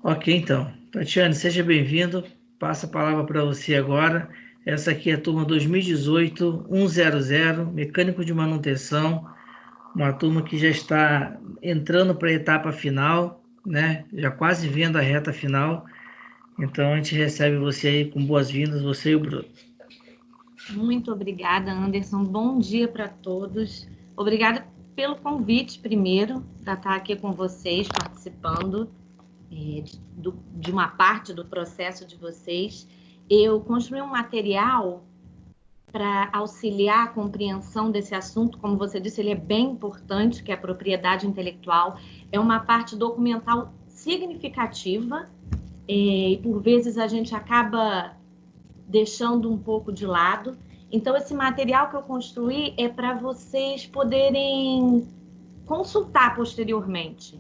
Ok, então. Tatiane, seja bem-vindo. Passa a palavra para você agora. Essa aqui é a turma 2018-100, mecânico de manutenção, uma turma que já está entrando para a etapa final, né? Já quase vendo a reta final. Então a gente recebe você aí com boas-vindas, você e o Bruno. Muito obrigada, Anderson. Bom dia para todos. Obrigada pelo convite, primeiro, para estar aqui com vocês, participando de uma parte do processo de vocês. Eu construí um material para auxiliar a compreensão desse assunto. Como você disse, ele é bem importante, que é a propriedade intelectual. É uma parte documental significativa e, por vezes, a gente acaba deixando um pouco de lado. Então, esse material que eu construí é para vocês poderem consultar posteriormente.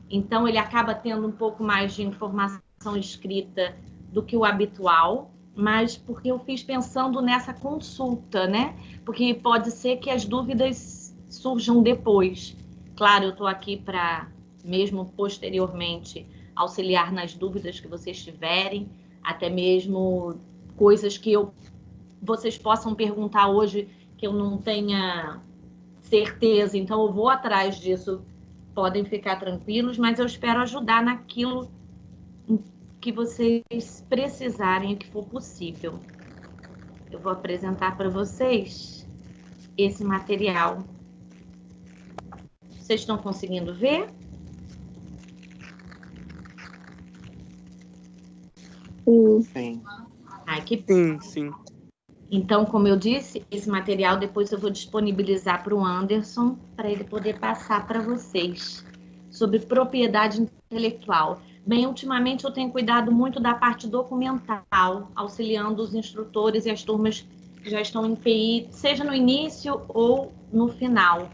Então, ele acaba tendo um pouco mais de informação escrita do que o habitual, mas porque eu fiz pensando nessa consulta, né? Porque pode ser que as dúvidas surjam depois. Claro, eu estou aqui para, mesmo posteriormente, auxiliar nas dúvidas que vocês tiverem, até mesmo coisas que vocês possam perguntar hoje que eu não tenha certeza, então eu vou atrás disso. Podem ficar tranquilos, mas eu espero ajudar naquilo que vocês precisarem, o que for possível. Eu vou apresentar para vocês esse material. Vocês estão conseguindo ver? Sim. Ai, que... Sim. Então, como eu disse, esse material depois eu vou disponibilizar para o Anderson, para ele poder passar para vocês, sobre propriedade intelectual. Bem, ultimamente eu tenho cuidado muito da parte documental, auxiliando os instrutores e as turmas que já estão em PI, seja no início ou no final.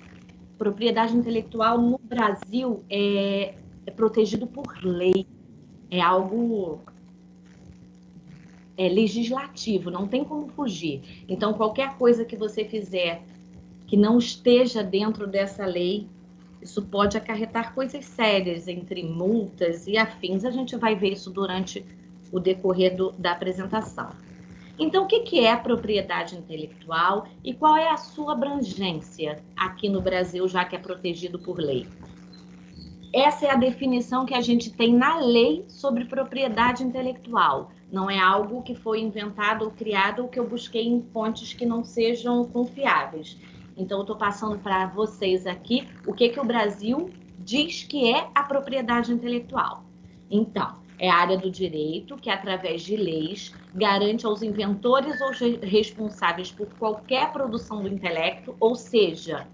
Propriedade intelectual no Brasil é protegido por lei, é algo legislativo, não tem como fugir. Então, qualquer coisa que você fizer que não esteja dentro dessa lei, isso pode acarretar coisas sérias, entre multas e afins. A gente vai ver isso durante o decorrer da apresentação. Então, o que é a propriedade intelectual e qual é a sua abrangência aqui no Brasil, já que é protegido por lei? Essa é a definição que a gente tem na lei sobre propriedade intelectual. Não é algo que foi inventado ou criado ou que eu busquei em fontes que não sejam confiáveis. Então, eu estou passando para vocês aqui o que o Brasil diz que é a propriedade intelectual. Então, é a área do direito que, através de leis, garante aos inventores ou responsáveis por qualquer produção do intelecto, ou seja,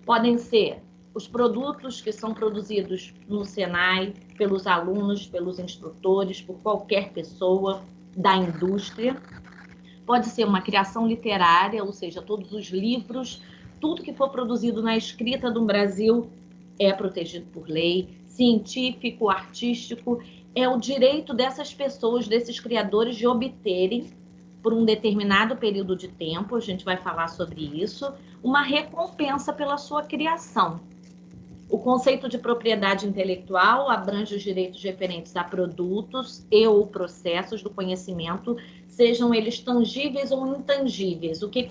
podem ser os produtos que são produzidos no Senai, pelos alunos, pelos instrutores, por qualquer pessoa da indústria. Pode ser uma criação literária, ou seja, todos os livros, tudo que for produzido na escrita do Brasil é protegido por lei. Científico, artístico, é o direito dessas pessoas, desses criadores, de obterem, por um determinado período de tempo, a gente vai falar sobre isso, uma recompensa pela sua criação. O conceito de propriedade intelectual abrange os direitos referentes a produtos e ou processos do conhecimento, sejam eles tangíveis ou intangíveis. O que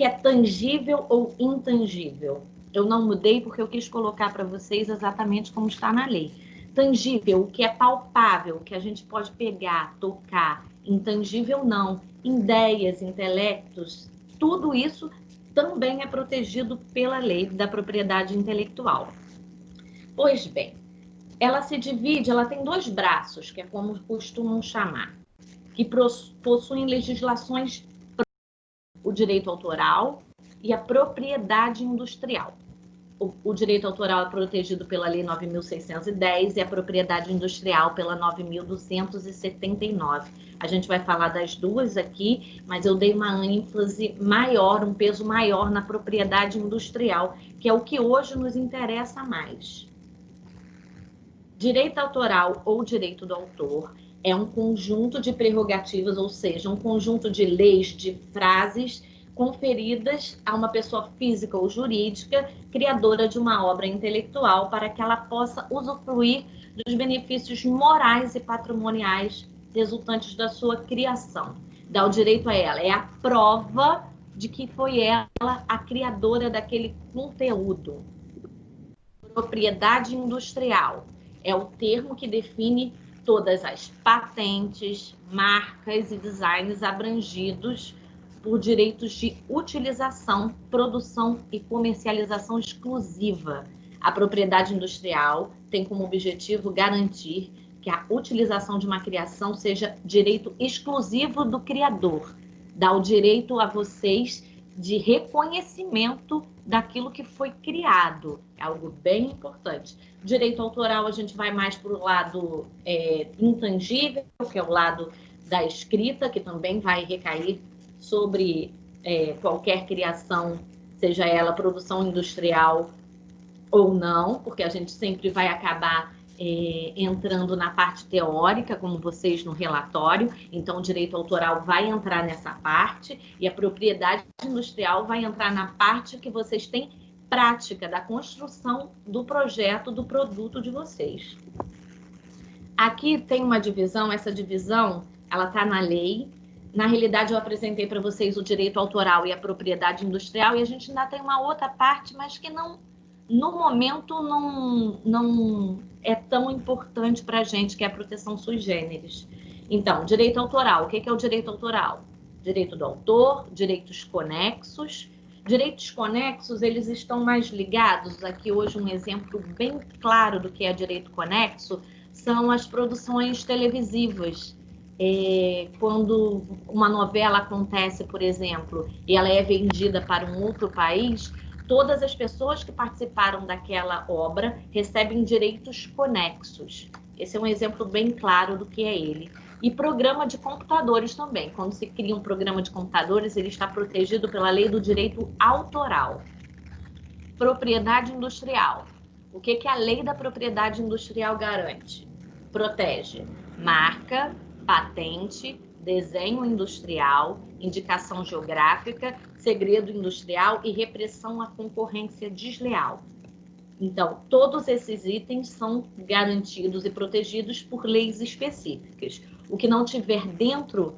é tangível ou intangível? Eu não mudei porque eu quis colocar para vocês exatamente como está na lei. Tangível, o que é palpável, o que a gente pode pegar, tocar. Intangível, não. Ideias, intelectos, tudo isso também é protegido pela lei da propriedade intelectual. Pois bem, ela se divide, ela tem dois braços, que é como costumam chamar, que possuem legislações, o direito autoral e a propriedade industrial. O direito autoral é protegido pela Lei 9.610 e a propriedade industrial pela 9.279. A gente vai falar das duas aqui, mas eu dei uma ênfase maior, um peso maior na propriedade industrial, que é o que hoje nos interessa mais. Direito autoral ou direito do autor é um conjunto de prerrogativas, ou seja, um conjunto de leis, de frases conferidas a uma pessoa física ou jurídica criadora de uma obra intelectual para que ela possa usufruir dos benefícios morais e patrimoniais resultantes da sua criação. Dá o direito a ela, é a prova de que foi ela a criadora daquele conteúdo. Propriedade industrial é o termo que define todas as patentes, marcas e designs abrangidos por direitos de utilização, produção e comercialização exclusiva. A propriedade industrial tem como objetivo garantir que a utilização de uma criação seja direito exclusivo do criador. Dá o direito a vocês de reconhecimento daquilo que foi criado. É algo bem importante. Direito autoral, a gente vai mais para o lado intangível, que é o lado da escrita, que também vai recair sobre qualquer criação, seja ela produção industrial ou não, porque a gente sempre vai acabar entrando na parte teórica, como vocês no relatório. Então, o direito autoral vai entrar nessa parte e a propriedade industrial vai entrar na parte que vocês têm prática da construção do projeto, do produto de vocês. Aqui tem uma divisão, essa divisão, ela está na lei. Na realidade, eu apresentei para vocês o direito autoral e a propriedade industrial, e a gente ainda tem uma outra parte, mas que não, no momento não é tão importante para a gente, que é a proteção sui generis. Então, direito autoral. O que é o direito autoral? Direito do autor, direitos conexos. Direitos conexos, eles estão mais ligados, aqui hoje um exemplo bem claro do que é direito conexo, são as produções televisivas. Quando uma novela acontece, por exemplo, e ela é vendida para um outro país, todas as pessoas que participaram daquela obra recebem direitos conexos. Esse é um exemplo bem claro do que é ele. E programa de computadores também. Quando se cria um programa de computadores, ele está protegido pela lei do direito autoral. Propriedade industrial. O que a lei da propriedade industrial garante? Protege marca, patente, desenho industrial, indicação geográfica, segredo industrial e repressão à concorrência desleal. Então, todos esses itens são garantidos e protegidos por leis específicas. O que não tiver dentro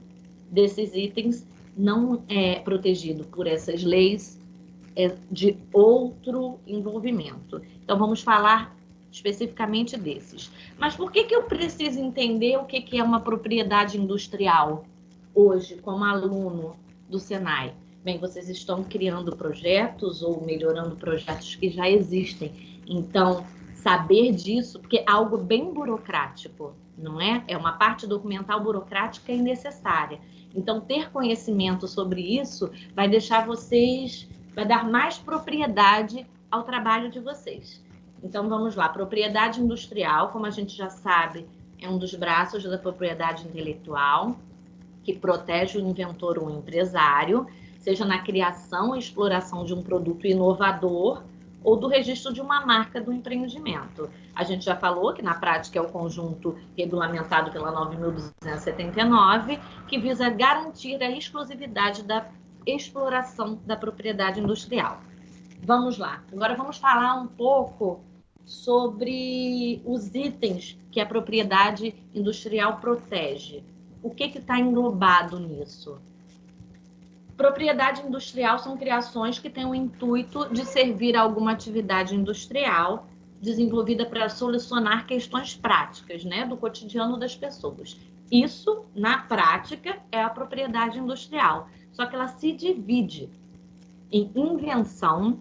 desses itens não é protegido por essas leis, é de outro envolvimento. Então, vamos falar especificamente desses. Mas por que eu preciso entender o que é uma propriedade industrial hoje, como aluno do Senai? Bem, vocês estão criando projetos ou melhorando projetos que já existem. Então, saber disso, porque é algo bem burocrático, não é? É uma parte documental burocrática e necessária. Então, ter conhecimento sobre isso vai deixar vocês, vai dar mais propriedade ao trabalho de vocês. Então, vamos lá. Propriedade industrial, como a gente já sabe, é um dos braços da propriedade intelectual, que protege o inventor ou o empresário, seja na criação e exploração de um produto inovador ou do registro de uma marca do empreendimento. A gente já falou que na prática é o conjunto regulamentado pela 9.279, que visa garantir a exclusividade da exploração da propriedade industrial. Vamos lá. Agora vamos falar um pouco sobre os itens que a propriedade industrial protege. O que está englobado nisso? Propriedade industrial são criações que têm o intuito de servir a alguma atividade industrial desenvolvida para solucionar questões práticas, né, do cotidiano das pessoas. Isso, na prática, é a propriedade industrial. Só que ela se divide em invenção,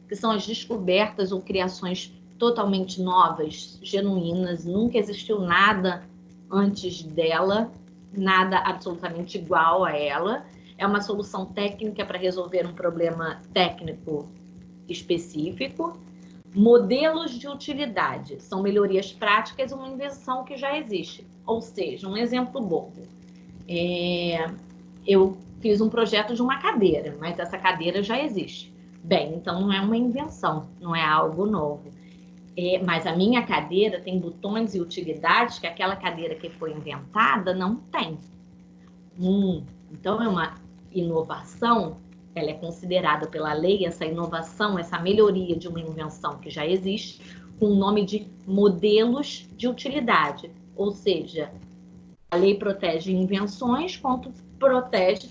que são as descobertas ou criações totalmente novas, genuínas, nunca existiu nada antes dela, nada absolutamente igual a ela. É uma solução técnica para resolver um problema técnico específico. Modelos de utilidade são melhorias práticas, uma invenção que já existe. Ou seja, um exemplo bobo. Eu fiz um projeto de uma cadeira, mas essa cadeira já existe. Bem, então não é uma invenção, não é algo novo. Mas a minha cadeira tem botões e utilidades que aquela cadeira que foi inventada não tem. Então é uma inovação ela é considerada pela lei, essa inovação, essa melhoria de uma invenção que já existe, com o nome de modelos de utilidade. Ou seja, a lei protege invenções,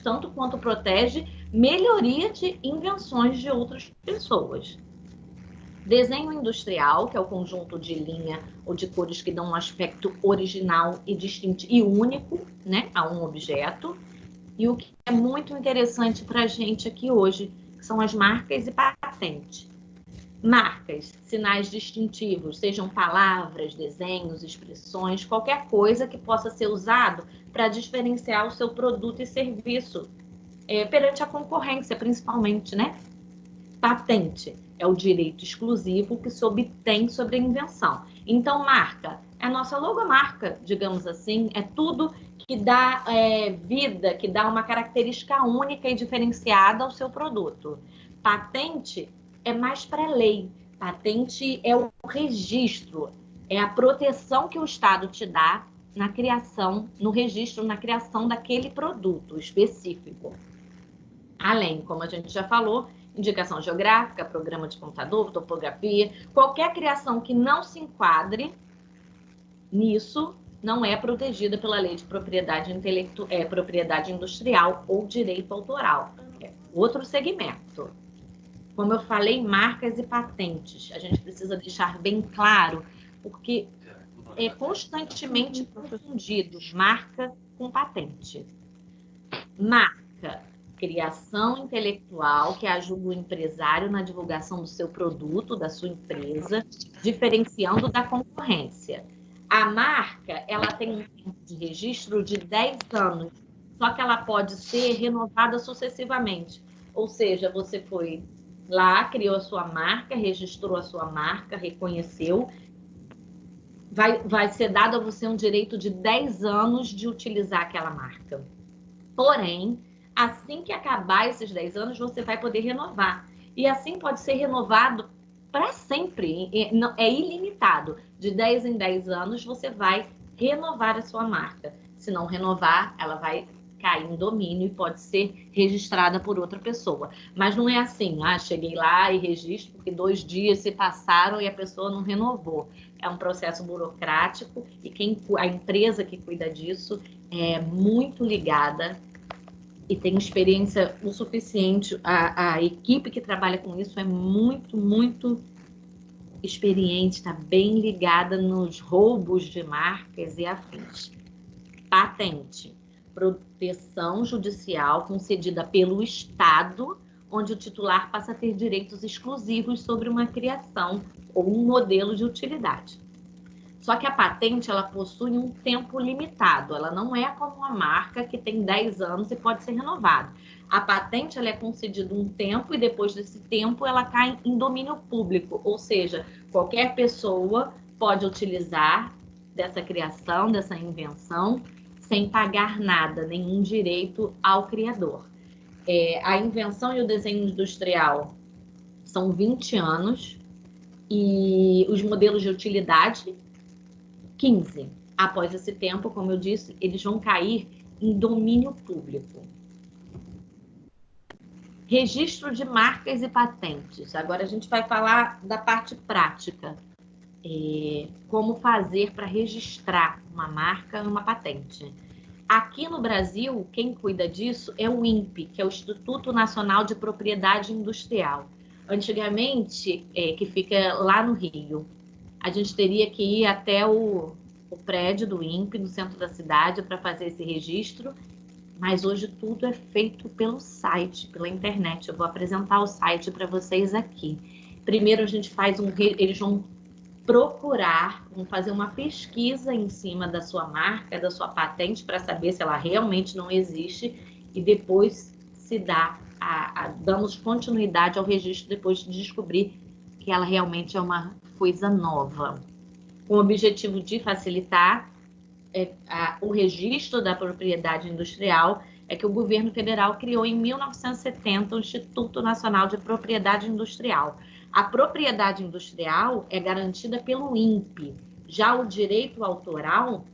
tanto quanto protege melhoria de invenções de outras pessoas. Desenho industrial, que é o conjunto de linha ou de cores que dão um aspecto original e distintivo e único, né, a um objeto. E o que é muito interessante para a gente aqui hoje, que são as marcas e patentes. Marcas, sinais distintivos, sejam palavras, desenhos, expressões, qualquer coisa que possa ser usado para diferenciar o seu produto e serviço perante a concorrência, principalmente, né? Patente é o direito exclusivo que se obtém sobre a invenção. Então, marca é a nossa logomarca, digamos assim, é tudo que dá vida, que dá uma característica única e diferenciada ao seu produto. Patente é mais para lei. Patente é o registro, é a proteção que o Estado te dá na criação, no registro, na criação daquele produto específico. Além, como a gente já falou, indicação geográfica, programa de computador, topografia, qualquer criação que não se enquadre nisso não é protegida pela lei de propriedade propriedade industrial ou direito autoral. É outro segmento. Como eu falei, marcas e patentes. A gente precisa deixar bem claro, porque é constantemente confundido marca com patente. Marca, criação intelectual que ajuda o empresário na divulgação do seu produto, da sua empresa, diferenciando da concorrência. A marca, ela tem um tempo de registro de 10 anos, só que ela pode ser renovada sucessivamente. Ou seja, você foi lá, criou a sua marca, registrou a sua marca, reconheceu, vai ser dado a você um direito de 10 anos de utilizar aquela marca. Porém, assim que acabar esses 10 anos, você vai poder renovar. E assim pode ser renovado para sempre, é ilimitado. De 10 em 10 anos, você vai renovar a sua marca. Se não renovar, ela vai cair em domínio e pode ser registrada por outra pessoa. Mas não é assim, cheguei lá e registro, porque 2 dias se passaram e a pessoa não renovou. É um processo burocrático e a empresa que cuida disso é muito ligada e tem experiência o suficiente. A equipe que trabalha com isso é muito, muito experiente, está bem ligada nos roubos de marcas e afins. Patente, proteção judicial concedida pelo Estado, onde o titular passa a ter direitos exclusivos sobre uma criação ou um modelo de utilidade. Só que a patente, ela possui um tempo limitado, ela não é como uma marca que tem 10 anos e pode ser renovada. A patente, ela é concedida um tempo e depois desse tempo ela cai em domínio público, ou seja, qualquer pessoa pode utilizar dessa criação, dessa invenção, sem pagar nada, nenhum direito ao criador. A invenção e o desenho industrial são 20 anos e os modelos de utilidade 15. Após esse tempo, como eu disse, eles vão cair em domínio público. Registro de marcas e patentes. Agora a gente vai falar da parte prática. Como fazer para registrar uma marca e uma patente. Aqui no Brasil, quem cuida disso é o INPE, que é o Instituto Nacional de Propriedade Industrial. Antigamente, que fica lá no Rio. A gente teria que ir até o prédio do INPE, no centro da cidade, para fazer esse registro, mas hoje tudo é feito pelo site, pela internet. Eu vou apresentar o site para vocês aqui. Primeiro a gente faz eles vão procurar, vão fazer uma pesquisa em cima da sua marca, da sua patente, para saber se ela realmente não existe, e depois se damos continuidade ao registro depois de descobrir que ela realmente é uma coisa nova. Com o objetivo de facilitar o registro da propriedade industrial, é que o governo federal criou em 1970 o Instituto Nacional de Propriedade Industrial. A propriedade industrial é garantida pelo INPE. Já o direito autoral,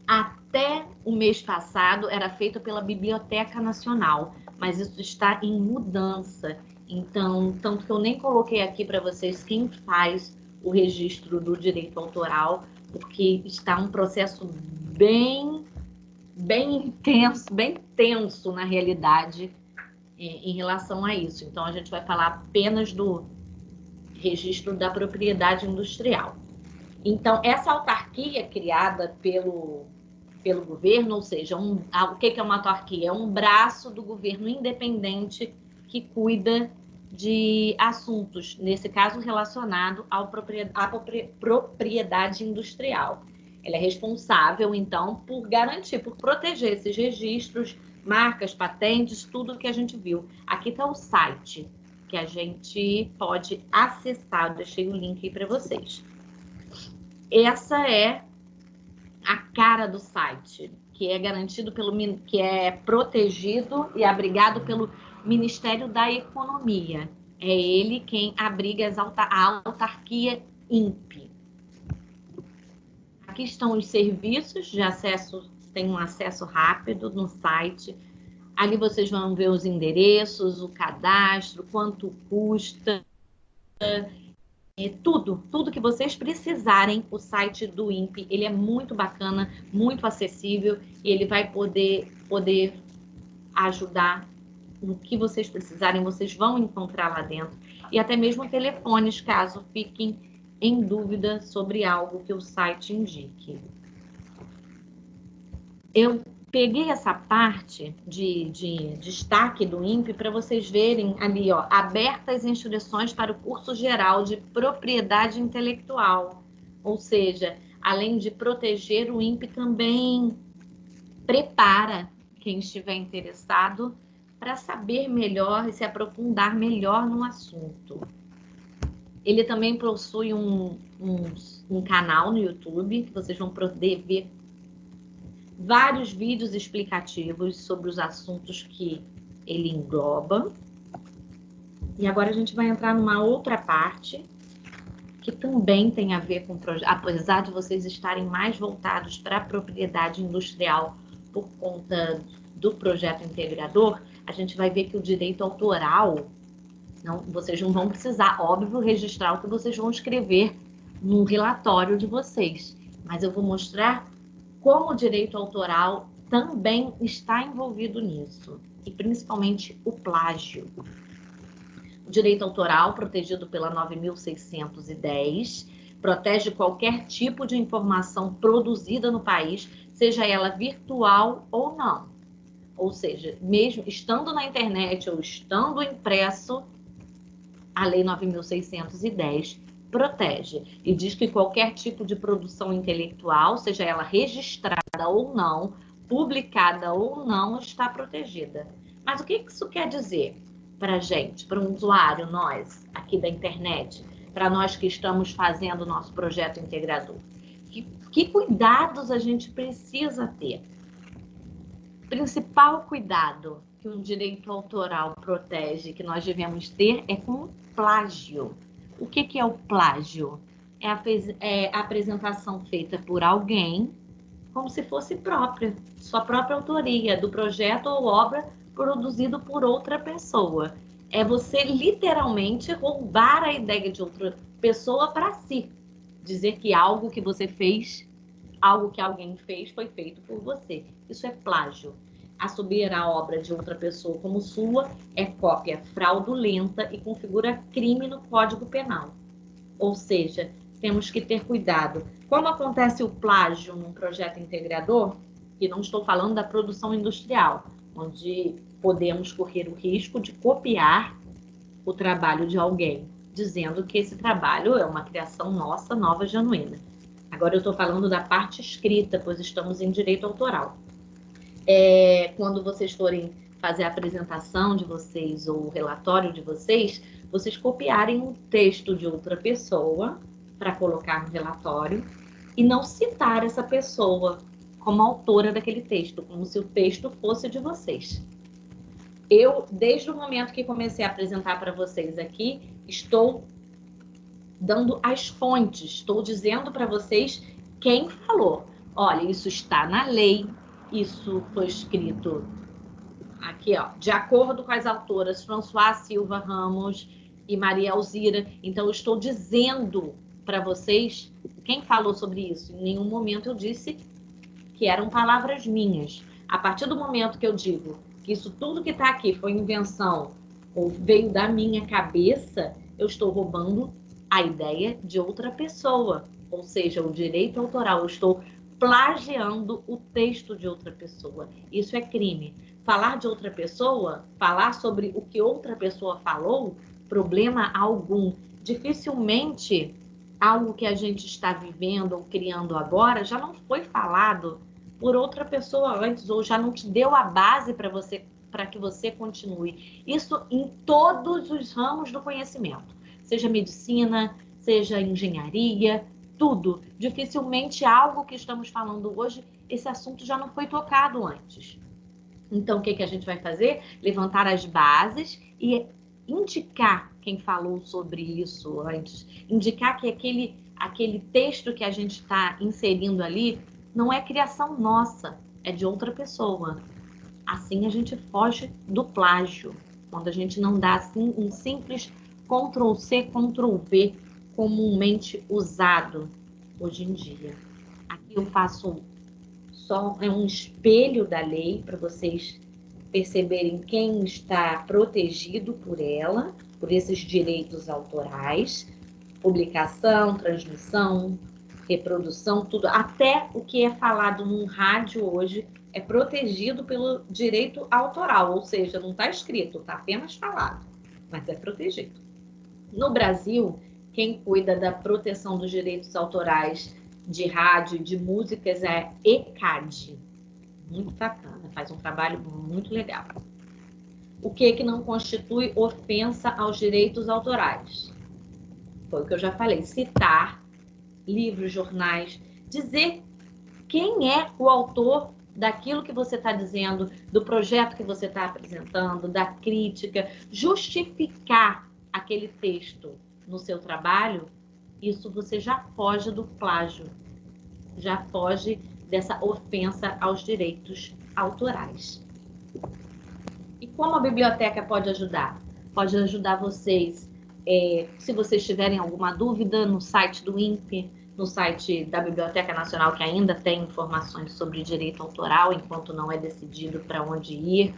até o mês passado, era feito pela Biblioteca Nacional, mas isso está em mudança. Então, tanto que eu nem coloquei aqui para vocês quem faz o registro do direito autoral, porque está um processo bem intenso, bem tenso na realidade em relação a isso. Então, a gente vai falar apenas do registro da propriedade industrial. Então, essa autarquia criada pelo governo, ou seja, o que é uma autarquia? É um braço do governo independente que cuida de assuntos, nesse caso relacionado à propriedade industrial. Ela é responsável, então, por garantir, por proteger esses registros, marcas, patentes, tudo que a gente viu. Aqui está o site que a gente pode acessar. Eu deixei o link aí para vocês. Essa é a cara do site, que é garantido que é protegido e abrigado pelo Ministério da Economia. É ele quem abriga a autarquia INPE. Aqui estão os serviços de acesso, tem um acesso rápido no site. Ali vocês vão ver os endereços, o cadastro, quanto custa, tudo que vocês precisarem. O site do INPE, ele é muito bacana, muito acessível, e ele vai poder ajudar no que vocês precisarem, vocês vão encontrar lá dentro. E até mesmo telefones, caso fiquem em dúvida sobre algo que o site indique. Eu peguei essa parte de destaque do INPE para vocês verem ali, ó, abertas inscrições para o curso geral de propriedade intelectual. Ou seja, além de proteger, o INPE também prepara quem estiver interessado para saber melhor e se aprofundar melhor no assunto. Ele também possui um canal no YouTube, que vocês vão poder ver vários vídeos explicativos sobre os assuntos que ele engloba. E agora a gente vai entrar numa outra parte, que também tem a ver com o projeto, apesar de vocês estarem mais voltados para a propriedade industrial por conta do projeto integrador, a gente vai ver que o direito autoral, vocês não vão precisar, óbvio, registrar o que vocês vão escrever no relatório de vocês, mas eu vou mostrar como o direito autoral também está envolvido nisso, e principalmente o plágio. O direito autoral, protegido pela 9.610, protege qualquer tipo de informação produzida no país, seja ela virtual ou não. Ou seja, mesmo estando na internet ou estando impresso, a Lei 9.610 protege e diz que qualquer tipo de produção intelectual, seja ela registrada ou não, publicada ou não, está protegida. Mas o que isso quer dizer para a gente, para um usuário, nós, aqui da internet, para nós que estamos fazendo o nosso projeto integrador? Que cuidados a gente precisa ter? O principal cuidado que um direito autoral protege, que nós devemos ter, é com o plágio. O que é o plágio? É a apresentação feita por alguém como se fosse própria, sua própria autoria do projeto ou obra produzido por outra pessoa. É você literalmente roubar a ideia de outra pessoa para si. Dizer que algo que você fez, algo que alguém fez, foi feito por você. Isso é plágio. Assumir a obra de outra pessoa como sua é cópia fraudulenta e configura crime no Código Penal. Ou seja, temos que ter cuidado. Como acontece o plágio num projeto integrador, e não estou falando da produção industrial, onde podemos correr o risco de copiar o trabalho de alguém, dizendo que esse trabalho é uma criação nossa, nova, genuína. Agora eu estou falando da parte escrita, pois estamos em direito autoral. Quando vocês forem fazer a apresentação de vocês ou o relatório de vocês, vocês copiarem um texto de outra pessoa para colocar no relatório e não citar essa pessoa como autora daquele texto, como se o texto fosse de vocês. Eu, desde o momento que comecei a apresentar para vocês aqui, estou dando as fontes, estou dizendo para vocês quem falou. Olha, isso está na lei, isso foi escrito Aqui, ó, de acordo com as autoras François Silva Ramos e Maria Alzira. Então, eu estou dizendo para vocês, quem falou sobre isso? Em nenhum momento eu disse que eram palavras minhas. A partir do momento que eu digo que isso tudo que está aqui foi invenção ou veio da minha cabeça, eu estou roubando a ideia de outra pessoa, ou seja, o direito autoral. Eu estou plagiando o texto de outra pessoa. Isso é crime. Falar de outra pessoa, falar sobre o que outra pessoa falou, problema algum. Dificilmente algo que a gente está vivendo ou criando agora já não foi falado por outra pessoa antes, ou já não te deu a base para que você continue. Isso em todos os ramos do conhecimento, seja medicina, seja engenharia, tudo. Dificilmente algo que estamos falando hoje, esse assunto já não foi tocado antes. Então, o que a gente vai fazer? Levantar as bases e indicar quem falou sobre isso antes. Indicar que aquele texto que a gente está inserindo ali não é criação nossa, é de outra pessoa. Assim a gente foge do plágio, quando a gente não dá assim, um simples Ctrl+C, Ctrl+V comumente usado hoje em dia. Aqui eu faço só um espelho da lei para vocês perceberem quem está protegido por ela, por esses direitos autorais, publicação, transmissão, reprodução, tudo, até o que é falado num rádio hoje é protegido pelo direito autoral, ou seja, não está escrito, está apenas falado, mas é protegido. No Brasil, quem cuida da proteção dos direitos autorais de rádio e de músicas é ECAD. Muito bacana, faz um trabalho muito legal. O que não constitui ofensa aos direitos autorais? Foi o que eu já falei, citar livros, jornais, dizer quem é o autor daquilo que você está dizendo, do projeto que você está apresentando, da crítica, justificar aquele texto no seu trabalho, isso você já foge do plágio, já foge dessa ofensa aos direitos autorais. E como a biblioteca pode ajudar? Pode ajudar vocês, se vocês tiverem alguma dúvida, no site do INPE, no site da Biblioteca Nacional, que ainda tem informações sobre direito autoral, enquanto não é decidido para onde ir.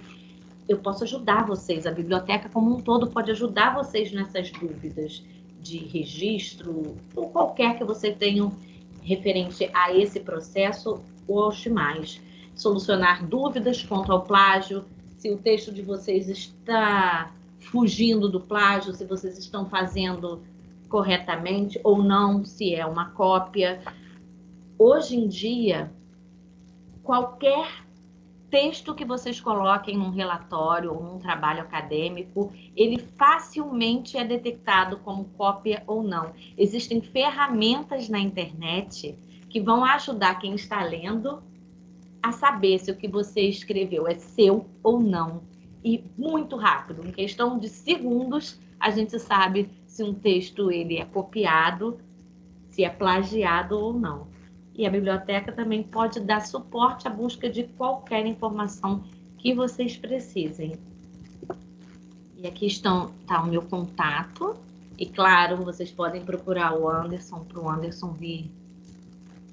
Eu posso ajudar vocês, a biblioteca como um todo pode ajudar vocês nessas dúvidas de registro, ou qualquer que você tenha referente a esse processo ou aos demais. Solucionar dúvidas quanto ao plágio, se o texto de vocês está fugindo do plágio, se vocês estão fazendo corretamente ou não, se é uma cópia. Hoje em dia, qualquer texto que vocês coloquem num relatório ou num trabalho acadêmico, ele facilmente é detectado como cópia ou não. Existem ferramentas na internet que vão ajudar quem está lendo a saber se o que você escreveu é seu ou não. E muito rápido, em questão de segundos, a gente sabe se um texto ele é copiado, se é plagiado ou não. E a biblioteca também pode dar suporte à busca de qualquer informação que vocês precisem. E aqui está o meu contato. E claro, vocês podem procurar o Anderson, para o Anderson vir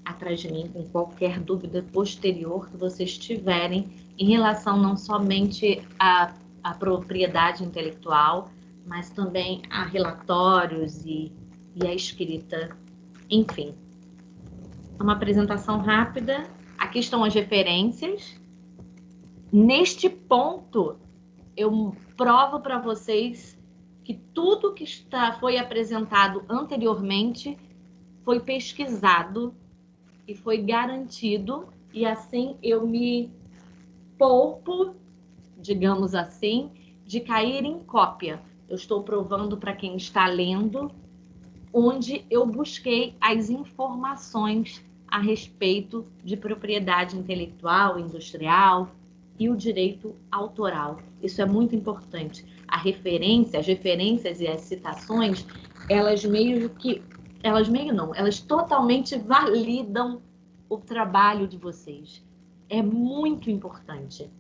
atrás de mim com qualquer dúvida posterior que vocês tiverem em relação não somente à propriedade intelectual, mas também a relatórios e a escrita, enfim. Uma apresentação rápida. Aqui estão as referências. Neste ponto, eu provo para vocês que tudo que foi apresentado anteriormente foi pesquisado e foi garantido, e assim eu me poupo, digamos assim, de cair em cópia. Eu estou provando para quem está lendo onde eu busquei as informações a respeito de propriedade intelectual, industrial e o direito autoral. Isso é muito importante. As referências e as citações, elas totalmente validam o trabalho de vocês. É muito importante.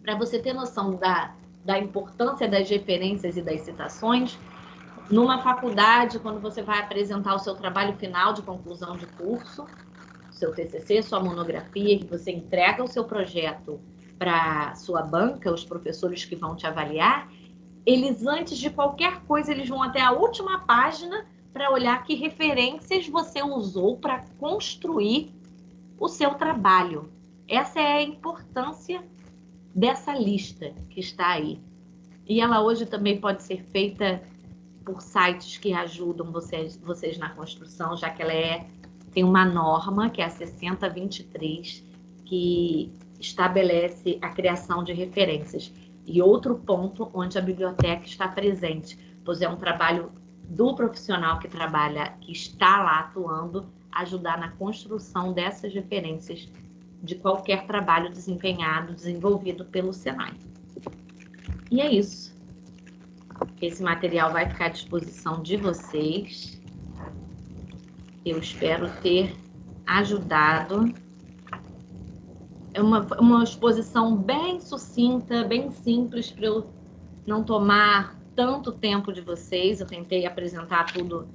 para você ter noção da importância das referências e das citações, numa faculdade, quando você vai apresentar o seu trabalho final de conclusão de curso, seu TCC, sua monografia, que você entrega o seu projeto para sua banca, os professores que vão te avaliar, eles, antes de qualquer coisa, eles vão até a última página para olhar que referências você usou para construir o seu trabalho. Essa é a importância dessa lista que está aí. E ela hoje também pode ser feita por sites que ajudam vocês na construção, já que ela tem uma norma, que é a 6023, que estabelece a criação de referências. E outro ponto onde a biblioteca está presente, pois é um trabalho do profissional que trabalha, que está lá atuando, ajudar na construção dessas referências de qualquer trabalho desenvolvido pelo Senai. E é isso. Esse material vai ficar à disposição de vocês. Eu espero ter ajudado. É uma exposição bem sucinta, bem simples, para eu não tomar tanto tempo de vocês. Eu tentei apresentar tudo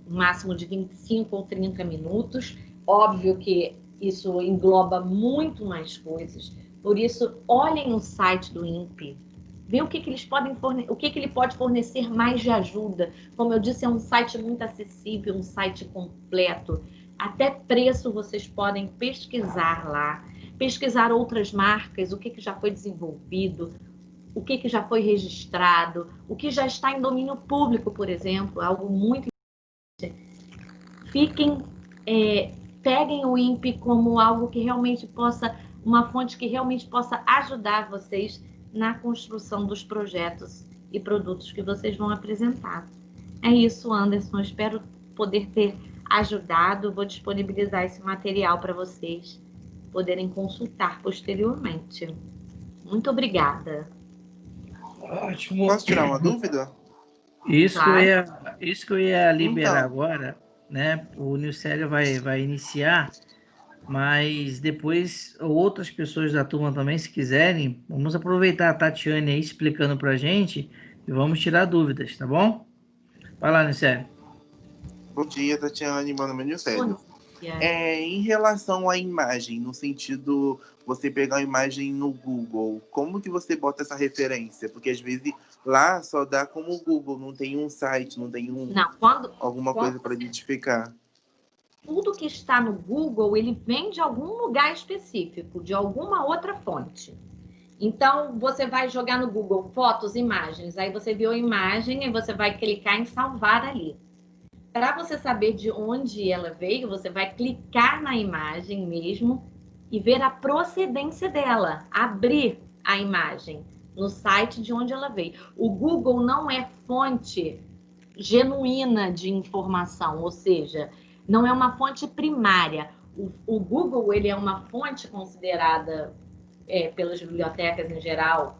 no máximo de 25 ou 30 minutos. Óbvio que isso engloba muito mais coisas. Por isso, olhem no site do INPE. Vê o que eles podem fornecer, o que ele pode fornecer mais de ajuda. Como eu disse, é um site muito acessível, um site completo. Até preço vocês podem pesquisar lá. Pesquisar outras marcas, o que já foi desenvolvido, o que já foi registrado, o que já está em domínio público, por exemplo, algo muito importante. Peguem o INPE como algo que realmente possa, uma fonte que realmente possa ajudar vocês na construção dos projetos e produtos que vocês vão apresentar. É isso, Anderson. Espero poder ter ajudado. Vou disponibilizar esse material para vocês poderem consultar posteriormente. Muito obrigada. Ótimo. Posso tirar uma dúvida? Isso, Claro. que eu ia liberar Então. agora, né? O Nilcélio vai iniciar, mas depois outras pessoas da turma também, se quiserem, vamos aproveitar a Tatiane aí explicando para a gente e vamos tirar dúvidas, tá bom? Vai lá, Nilcélio. Bom dia, Tatiane, meu nome é Nilcélio. Yeah. Em relação à imagem, no sentido você pegar a imagem no Google, como que você bota essa referência? Porque às vezes lá só dá como Google, não tem um site, não tem alguma coisa para identificar. Tudo que está no Google, ele vem de algum lugar específico, de alguma outra fonte. Então, você vai jogar no Google fotos, imagens, aí você viu a imagem e você vai clicar em salvar ali. Para você saber de onde ela veio, você vai clicar na imagem mesmo e ver a procedência dela, abrir a imagem no site de onde ela veio. O Google não é fonte genuína de informação, ou seja, não é uma fonte primária. O Google, ele é uma fonte considerada pelas bibliotecas em geral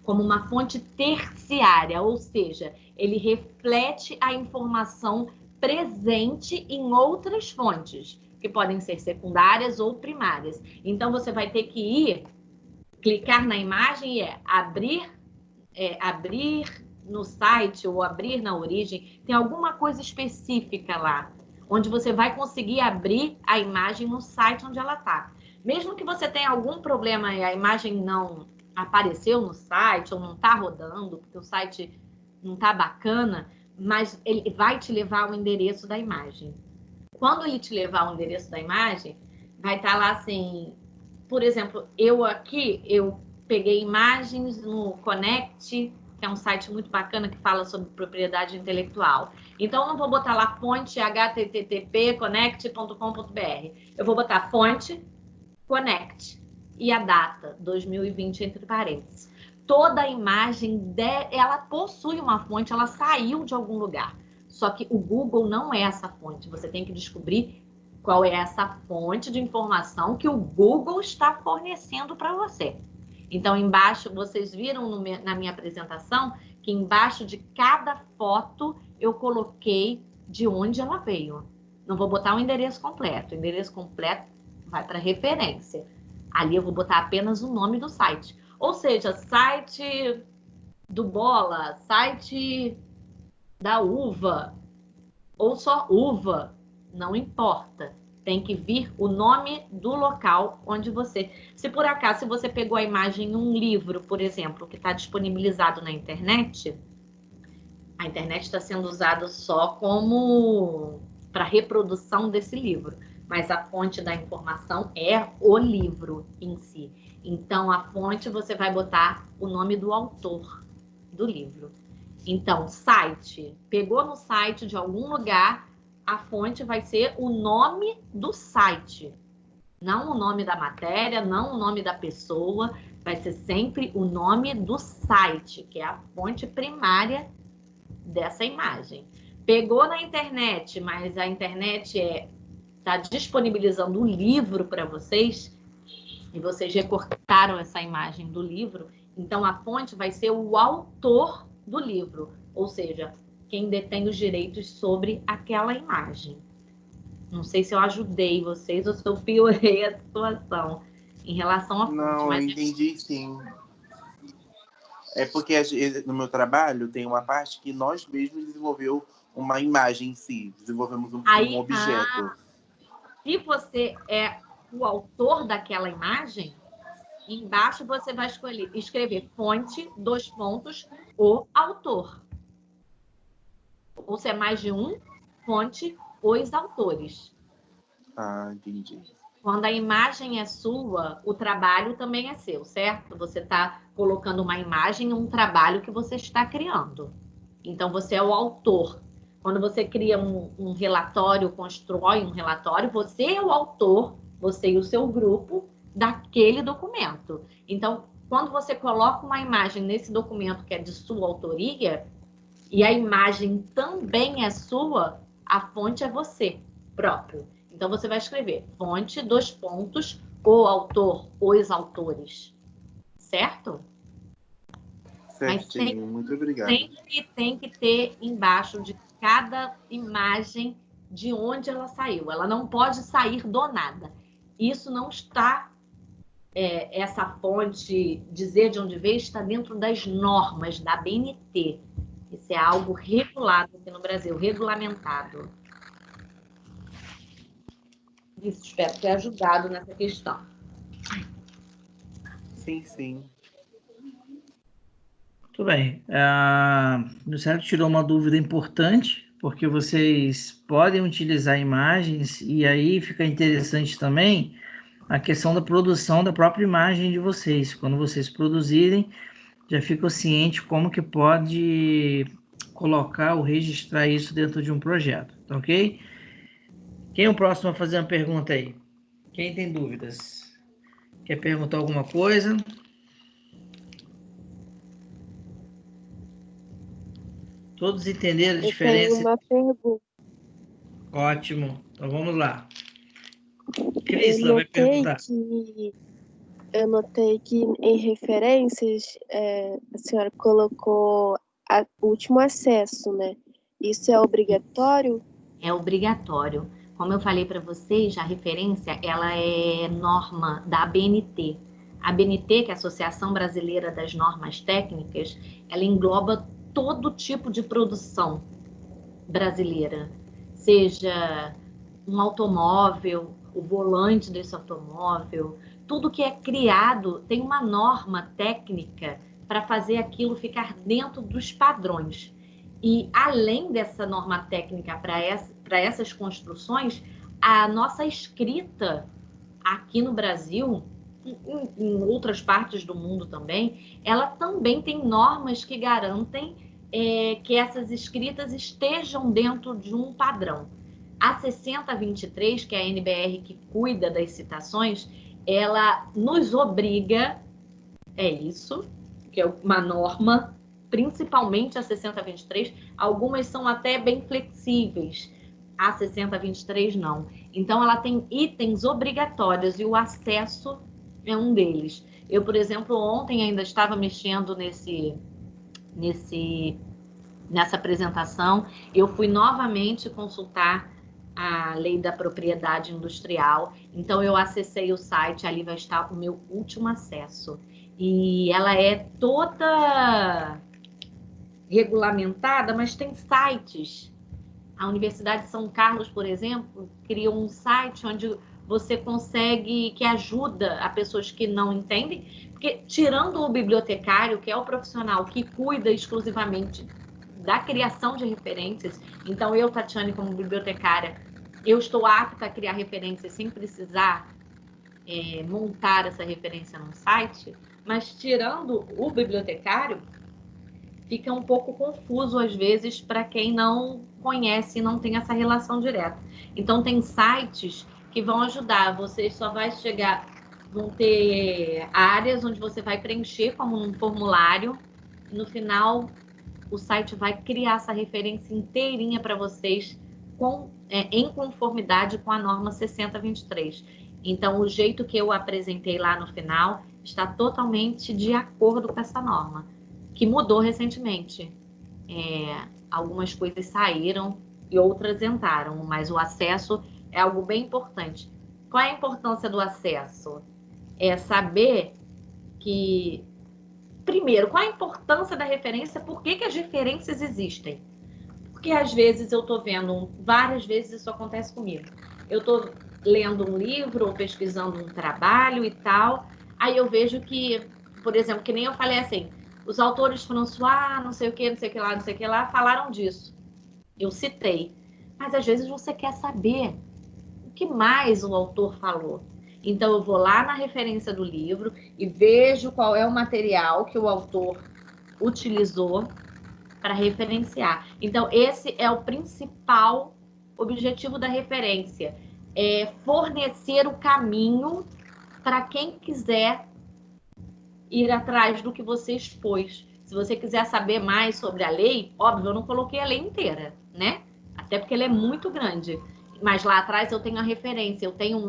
como uma fonte terciária, ou seja, ele reflete a informação presente em outras fontes, que podem ser secundárias ou primárias. Então, você vai ter que clicar na imagem e abrir no site ou abrir na origem. Tem alguma coisa específica lá, onde você vai conseguir abrir a imagem no site onde ela está. Mesmo que você tenha algum problema e a imagem não apareceu no site ou não está rodando, porque o site não está bacana, mas ele vai te levar ao endereço da imagem. Quando ele te levar ao endereço da imagem, vai estar lá assim, por exemplo, eu peguei imagens no Connect, que é um site muito bacana que fala sobre propriedade intelectual. Então, eu não vou botar lá fonte http://connect.com.br. Eu vou botar fonte Connect e a data, 2020, entre parênteses. Toda a imagem, ela possui uma fonte, ela saiu de algum lugar. Só que o Google não é essa fonte. Você tem que descobrir qual é essa fonte de informação que o Google está fornecendo para você. Então, embaixo, vocês viram na minha apresentação que embaixo de cada foto eu coloquei de onde ela veio. Não vou botar o endereço completo. O endereço completo vai para referência. Ali eu vou botar apenas o nome do site. Ou seja, site do Bola, site da uva, ou só uva, não importa. Tem que vir o nome do local onde você... Se por acaso, se você pegou a imagem em um livro, por exemplo, que está disponibilizado na internet, a internet está sendo usada só como para reprodução desse livro, mas a fonte da informação é o livro em si. Então, a fonte você vai botar o nome do autor do livro. Então, site, pegou no site de algum lugar, a fonte vai ser o nome do site. Não o nome da matéria, não o nome da pessoa, vai ser sempre o nome do site, que é a fonte primária dessa imagem. Pegou na internet, mas a internet está disponibilizando um livro para vocês, e vocês recortaram essa imagem do livro, então a fonte vai ser o autor do livro, ou seja, quem detém os direitos sobre aquela imagem. Não sei se eu ajudei vocês ou se eu piorei a situação em relação à fonte. Não, mas... eu entendi sim. É porque no meu trabalho tem uma parte que nós mesmos desenvolveu uma imagem em si, desenvolvemos um objeto. Se você é o autor daquela imagem, embaixo você vai escrever fonte, o autor. Ou se é mais de um, fonte, os autores. Ah, entendi. Quando a imagem é sua, o trabalho também é seu, certo? Você está colocando uma imagem em um trabalho que você está criando. Então, você é o autor. Quando você cria um relatório, constrói um relatório, você é o autor, você e o seu grupo, daquele documento. Então, quando você coloca uma imagem nesse documento que é de sua autoria, e a imagem também é sua, a fonte é você próprio. Então, você vai escrever fonte, o autor, os autores. Certo? Certinho, Mas muito obrigado. Sempre tem que ter embaixo de cada imagem de onde ela saiu. Ela não pode sair do nada. Isso não está... essa fonte, dizer de onde veio, está dentro das normas da BNT. Isso é algo regulado aqui no Brasil, regulamentado. Isso, espero ter ajudado nessa questão. Sim, sim. Muito bem. O Luciano tirou uma dúvida importante, porque vocês podem utilizar imagens, e aí fica interessante também a questão da produção da própria imagem de vocês. Quando vocês produzirem, já ficam cientes como que pode colocar ou registrar isso dentro de um projeto, tá ok? Quem é o próximo a fazer uma pergunta aí? Quem tem dúvidas? Quer perguntar alguma coisa? Todos entenderam a diferença? Eu tenho uma pergunta. Ótimo. Então vamos lá. Crisla vai perguntar. Eu notei que em referências a senhora colocou o último acesso, né? Isso é obrigatório? É obrigatório. Como eu falei para vocês, a referência ela é norma da ABNT. A ABNT, que é a Associação Brasileira das Normas Técnicas, ela engloba todo tipo de produção brasileira, seja um automóvel, o volante desse automóvel, tudo que é criado tem uma norma técnica para fazer aquilo ficar dentro dos padrões. E além dessa norma técnica para essas construções, a nossa escrita aqui no Brasil, em outras partes do mundo também, ela também tem normas que garantem que essas escritas estejam dentro de um padrão. A 6023, que é a NBR que cuida das citações, ela nos obriga, isso, que é uma norma, principalmente a 6023, algumas são até bem flexíveis, a 6023 não. Então, ela tem itens obrigatórios e o acesso é um deles. Eu, por exemplo, ontem ainda estava mexendo nessa apresentação, eu fui novamente consultar a lei da propriedade industrial, então eu acessei o site, ali vai estar o meu último acesso. E ela é toda regulamentada, mas tem sites. A Universidade de São Carlos, por exemplo, criou um site onde você consegue, que ajuda a pessoas que não entendem, porque tirando o bibliotecário, que é o profissional que cuida exclusivamente da criação de referências, então eu, Tatiane, como bibliotecária, eu estou apta a criar referências sem precisar montar essa referência num site, mas tirando o bibliotecário, fica um pouco confuso às vezes para quem não conhece e não tem essa relação direta. Então tem sites que vão ajudar, você só vai chegar, vão ter áreas onde você vai preencher como um formulário, e no final o site vai criar essa referência inteirinha para vocês em conformidade com a norma 6023. Então, o jeito que eu apresentei lá no final está totalmente de acordo com essa norma, que mudou recentemente. Algumas coisas saíram e outras entraram, mas o acesso é algo bem importante. Qual é a importância do acesso? É saber que, primeiro, qual é a importância da referência, por que as referências existem? Porque às vezes eu estou vendo, várias vezes isso acontece comigo, eu estou lendo um livro ou pesquisando um trabalho e tal, aí eu vejo que, por exemplo, que nem eu falei assim, os autores François, não sei o que, não sei o que lá, não sei o que lá, falaram disso. Eu citei. Mas às vezes você quer saber o que mais o autor falou. Então eu vou lá na referência do livro e vejo qual é o material que o autor utilizou para referenciar. Então esse é o principal objetivo da referência, é fornecer o caminho para quem quiser ir atrás do que você expôs. Se você quiser saber mais sobre a lei, óbvio, eu não coloquei a lei inteira, né? Até porque ela é muito grande. Mas lá atrás eu tenho a referência, eu tenho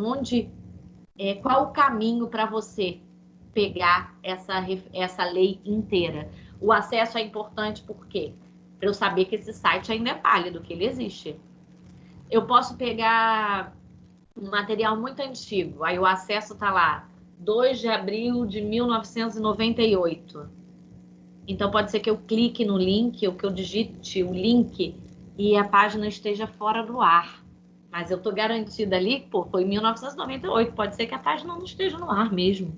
qual o caminho para você pegar essa lei inteira. O acesso é importante por quê? Para eu saber que esse site ainda é válido, que ele existe. Eu posso pegar um material muito antigo, aí o acesso está lá, 2 de abril de 1998. Então pode ser que eu clique no link, ou que eu digite o link e a página esteja fora do ar. Mas eu estou garantida ali, pô, foi em 1998, pode ser que a página não esteja no ar mesmo.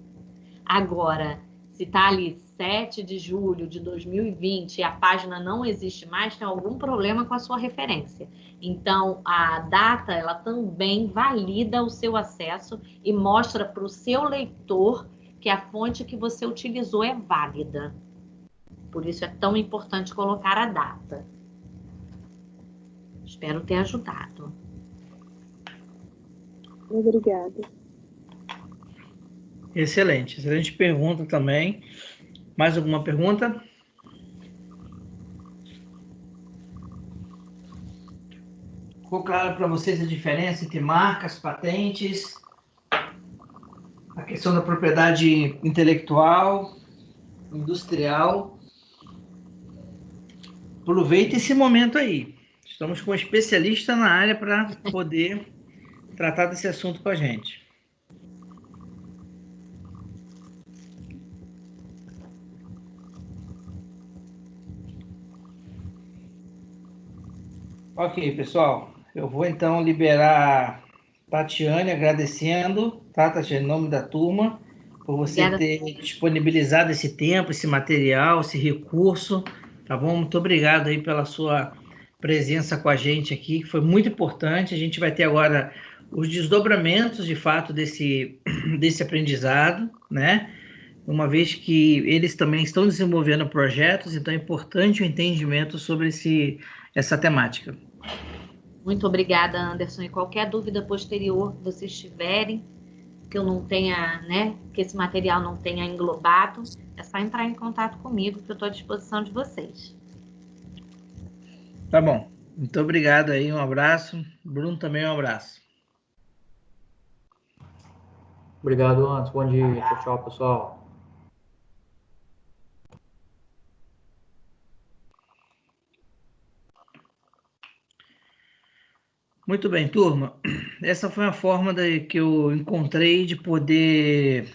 Agora, se está ali 7 de julho de 2020 e a página não existe mais, tem algum problema com a sua referência. Então, a data, ela também valida o seu acesso e mostra para o seu leitor que a fonte que você utilizou é válida. Por isso é tão importante colocar a data. Espero ter ajudado. Obrigada. Excelente, excelente pergunta também. Mais alguma pergunta? Ficou claro para vocês a diferença entre marcas, patentes, a questão da propriedade intelectual, industrial? Aproveite esse momento aí. Estamos com um especialista na área para poder tratar desse assunto com a gente. Ok, pessoal. Eu vou então liberar a Tatiane, agradecendo, tá, Tatiane, em nome da turma, por você Obrigada. ter disponibilizado esse tempo, esse material, esse recurso, tá bom? Muito obrigado aí pela sua presença com a gente aqui, que foi muito importante. A gente vai ter agora os desdobramentos, de fato, desse aprendizado, né? Uma vez que eles também estão desenvolvendo projetos, então é importante o entendimento sobre essa temática. Muito obrigada, Anderson. E qualquer dúvida posterior que vocês tiverem, que eu não tenha, né, que esse material não tenha englobado, é só entrar em contato comigo, que eu estou à disposição de vocês. Tá bom. Muito obrigado aí, um abraço. Bruno também um abraço. Obrigado, Anderson. Bom dia. Tchau, tchau, pessoal. Muito bem, turma. Essa foi a forma que eu encontrei de poder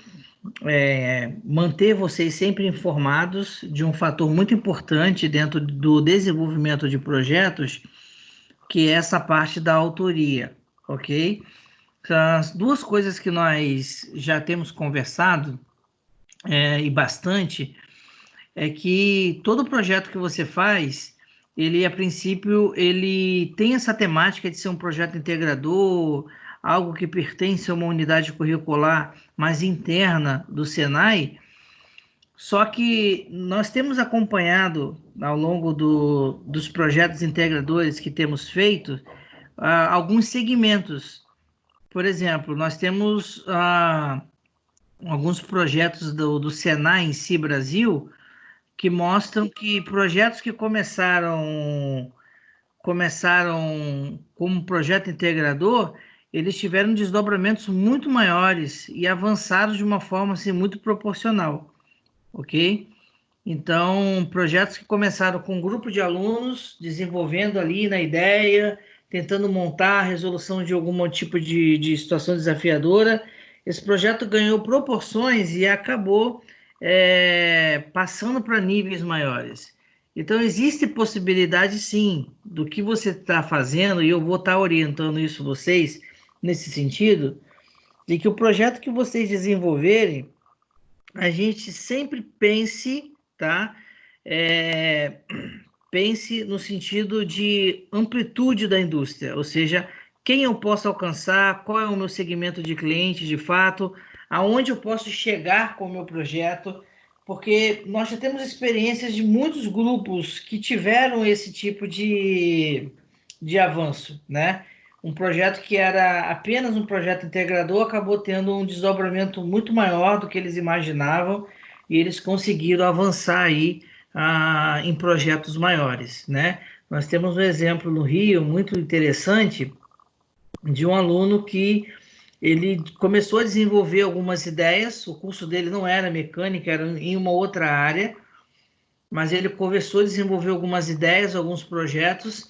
manter vocês sempre informados de um fator muito importante dentro do desenvolvimento de projetos, que é essa parte da autoria, ok? As duas coisas que nós já temos conversado, e bastante, é que todo projeto que você faz, ele, a princípio, ele tem essa temática de ser um projeto integrador, algo que pertence a uma unidade curricular mais interna do Senai, só que nós temos acompanhado, ao longo dos projetos integradores que temos feito, alguns segmentos. Por exemplo, nós temos alguns projetos do Senai em si Brasil, que mostram que projetos que começaram como projeto integrador, eles tiveram desdobramentos muito maiores e avançaram de uma forma assim, muito proporcional, ok? Então, projetos que começaram com um grupo de alunos, desenvolvendo ali na ideia, tentando montar a resolução de algum tipo de situação desafiadora, esse projeto ganhou proporções e acabou passando para níveis maiores. Então, existe possibilidade, sim, do que você está fazendo, e eu vou estar orientando isso vocês nesse sentido, de que o projeto que vocês desenvolverem, a gente sempre pense, tá? Pense no sentido de amplitude da indústria, ou seja, quem eu posso alcançar, qual é o meu segmento de cliente de fato, aonde eu posso chegar com o meu projeto, porque nós já temos experiências de muitos grupos que tiveram esse tipo de avanço, né? Um projeto que era apenas um projeto integrador acabou tendo um desdobramento muito maior do que eles imaginavam e eles conseguiram avançar aí em projetos maiores, né? Nós temos um exemplo no Rio muito interessante de um aluno que ele começou a desenvolver algumas ideias, o curso dele não era mecânica, era em uma outra área, mas ele começou a desenvolver algumas ideias, alguns projetos,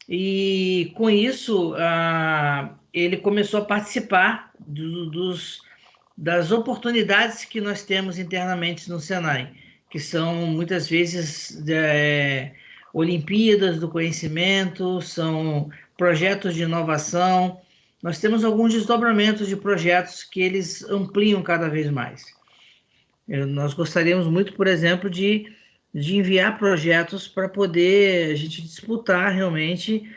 e com isso ele começou a participar das oportunidades que nós temos internamente no Senai, que são muitas vezes Olimpíadas do Conhecimento, são projetos de inovação. Nós temos alguns desdobramentos de projetos que eles ampliam cada vez mais. Nós gostaríamos muito, por exemplo, de enviar projetos para poder a gente disputar realmente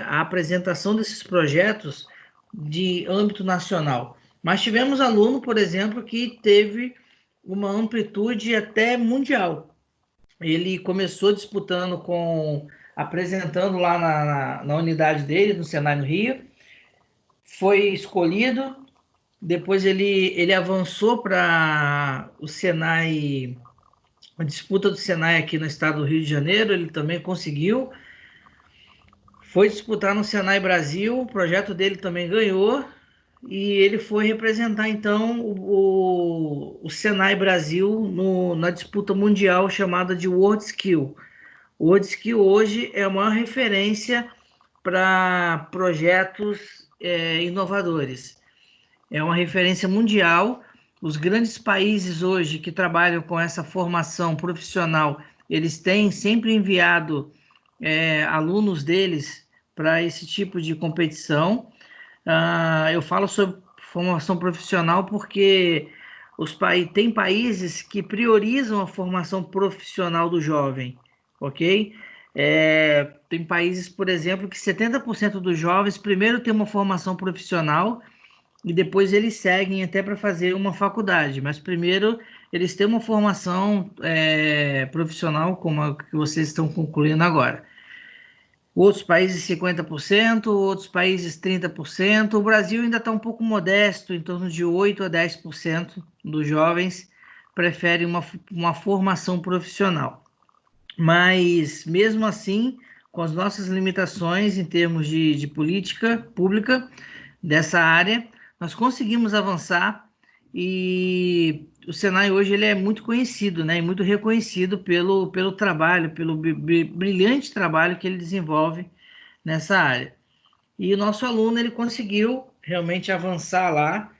a apresentação desses projetos de âmbito nacional. Mas tivemos aluno, por exemplo, que teve uma amplitude até mundial. Ele começou disputando apresentando lá na unidade dele, no Senai no Rio, foi escolhido, depois ele avançou para o Senai, a disputa do Senai aqui no estado do Rio de Janeiro, ele também conseguiu, foi disputar no Senai Brasil, o projeto dele também ganhou, e ele foi representar, então, o Senai Brasil na disputa mundial chamada de World Skill. O World Skill hoje é a maior referência para projetos inovadores. É uma referência mundial. Os grandes países hoje que trabalham com essa formação profissional, eles têm sempre enviado alunos deles para esse tipo de competição. Eu falo sobre formação profissional porque tem países que priorizam a formação profissional do jovem, ok? Tem países, por exemplo, que 70% dos jovens primeiro tem uma formação profissional e depois eles seguem até para fazer uma faculdade, mas primeiro eles têm uma formação profissional como a que vocês estão concluindo agora. Outros países 50%, outros países 30%. O Brasil ainda está um pouco modesto, em torno de 8% a 10% dos jovens preferem uma formação profissional. Mas, mesmo assim, com as nossas limitações em termos de política pública dessa área, nós conseguimos avançar e o Senai hoje ele é muito conhecido, né, e muito reconhecido pelo trabalho, pelo brilhante trabalho que ele desenvolve nessa área. E o nosso aluno ele conseguiu realmente avançar lá.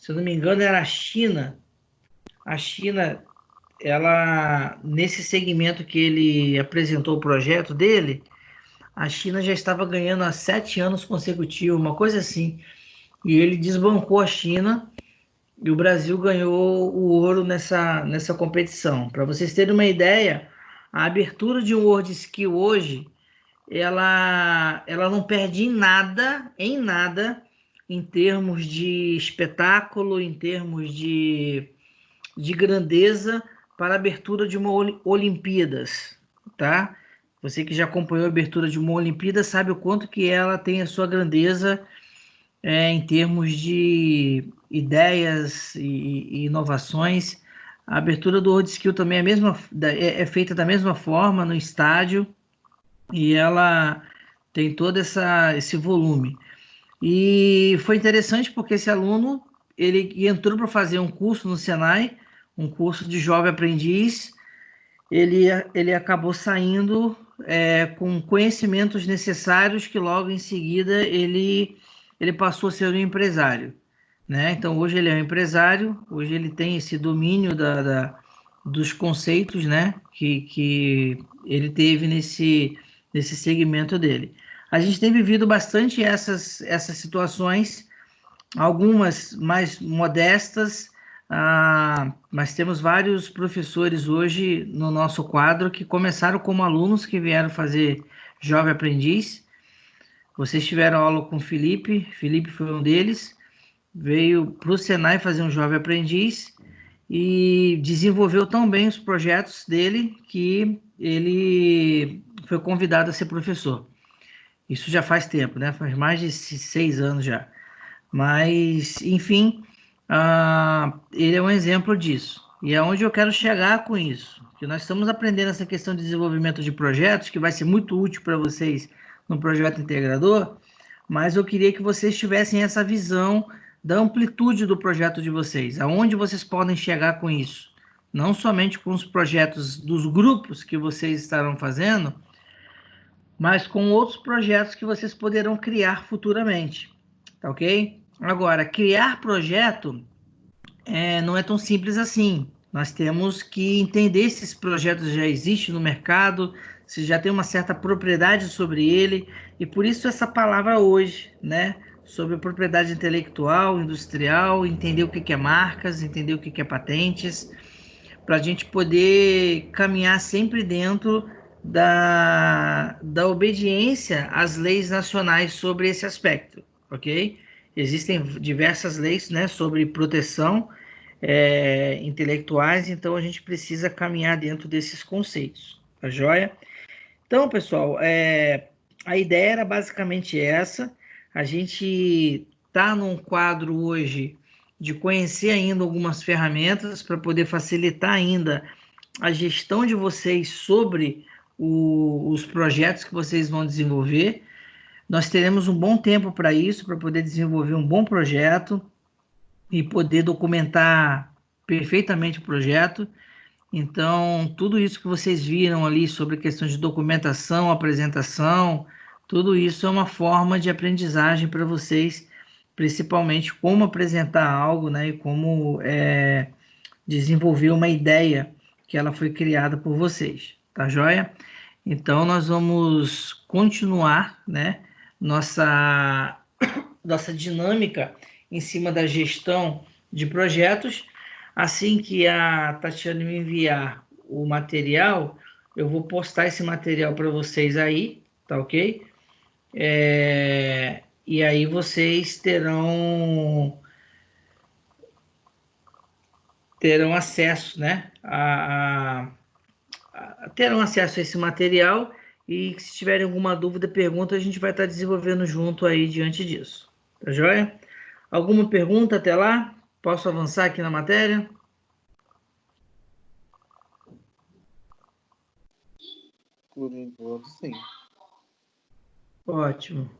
se eu não me engano, era a China. A China, ela, nesse segmento que ele apresentou o projeto dele, a China já estava ganhando há 7 anos consecutivos, uma coisa assim. E ele desbancou a China e o Brasil ganhou o ouro nessa competição. Para vocês terem uma ideia, a abertura de um World Skill hoje, ela não perde em nada, em termos de espetáculo, em termos de grandeza para a abertura de uma Olimpíadas, tá? Você que já acompanhou a abertura de uma Olimpíada sabe o quanto que ela tem a sua grandeza em termos de ideias e inovações. A abertura do World Skill também é feita da mesma forma no estádio e ela tem todo esse volume. E foi interessante porque esse aluno ele entrou para fazer um curso no Senai, um curso de jovem aprendiz. Ele acabou saindo com conhecimentos necessários que logo em seguida ele passou a ser um empresário, né? Então hoje ele é um empresário, hoje ele tem esse domínio dos conceitos, né? Que ele teve nesse segmento dele. A gente tem vivido bastante essas situações, algumas mais modestas, mas temos vários professores hoje no nosso quadro que começaram como alunos que vieram fazer Jovem Aprendiz. Vocês tiveram aula com o Felipe foi um deles, veio para o Senai fazer um Jovem Aprendiz e desenvolveu tão bem os projetos dele que ele foi convidado a ser professor. Isso já faz tempo, né? Faz mais de 6 anos já. Mas, enfim, ele é um exemplo disso. E é onde eu quero chegar com isso. Que nós estamos aprendendo essa questão de desenvolvimento de projetos, que vai ser muito útil para vocês no projeto integrador, mas eu queria que vocês tivessem essa visão da amplitude do projeto de vocês, aonde vocês podem chegar com isso. Não somente com os projetos dos grupos que vocês estarão fazendo, mas com outros projetos que vocês poderão criar futuramente, tá ok? Agora, criar projeto não é tão simples assim. Nós temos que entender se esse projeto já existe no mercado, se já tem uma certa propriedade sobre ele, e por isso essa palavra hoje, né? Sobre propriedade intelectual, industrial, entender o que é marcas, entender o que é patentes, para a gente poder caminhar sempre dentro da obediência às leis nacionais sobre esse aspecto, ok? Existem diversas leis, né, sobre proteção intelectuais, então a gente precisa caminhar dentro desses conceitos, tá joia? Então, pessoal, a ideia era basicamente essa. A gente está num quadro hoje de conhecer ainda algumas ferramentas para poder facilitar ainda a gestão de vocês sobre os projetos que vocês vão desenvolver. Nós teremos um bom tempo para isso, para poder desenvolver um bom projeto e poder documentar perfeitamente o projeto. Então, tudo isso que vocês viram ali sobre questões de documentação, apresentação, tudo isso é uma forma de aprendizagem para vocês, principalmente como apresentar algo, né, e como desenvolver uma ideia que ela foi criada por vocês, tá joia? Então, nós vamos continuar, né, nossa dinâmica em cima da gestão de projetos. Assim que a Tatiana me enviar o material, eu vou postar esse material para vocês aí, tá ok? E aí vocês terão acesso, né? Terão acesso a esse material e se tiverem alguma dúvida, pergunta, a gente vai estar desenvolvendo junto aí diante disso. Tá joia? Alguma pergunta até lá? Posso avançar aqui na matéria? Por enquanto, sim. Ótimo.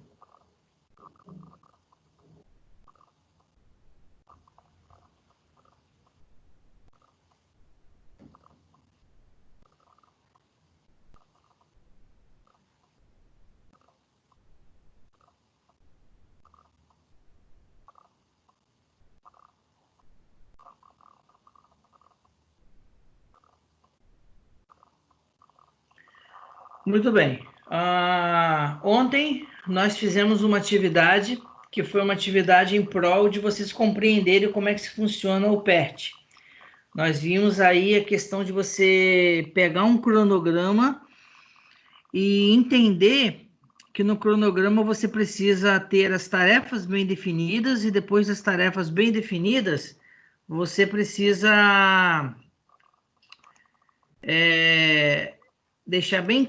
Muito bem. Ontem nós fizemos uma atividade que foi uma atividade em prol de vocês compreenderem como é que se funciona o PERT. Nós vimos aí a questão de você pegar um cronograma e entender que no cronograma você precisa ter as tarefas bem definidas e depois das tarefas bem definidas, você precisa deixar bem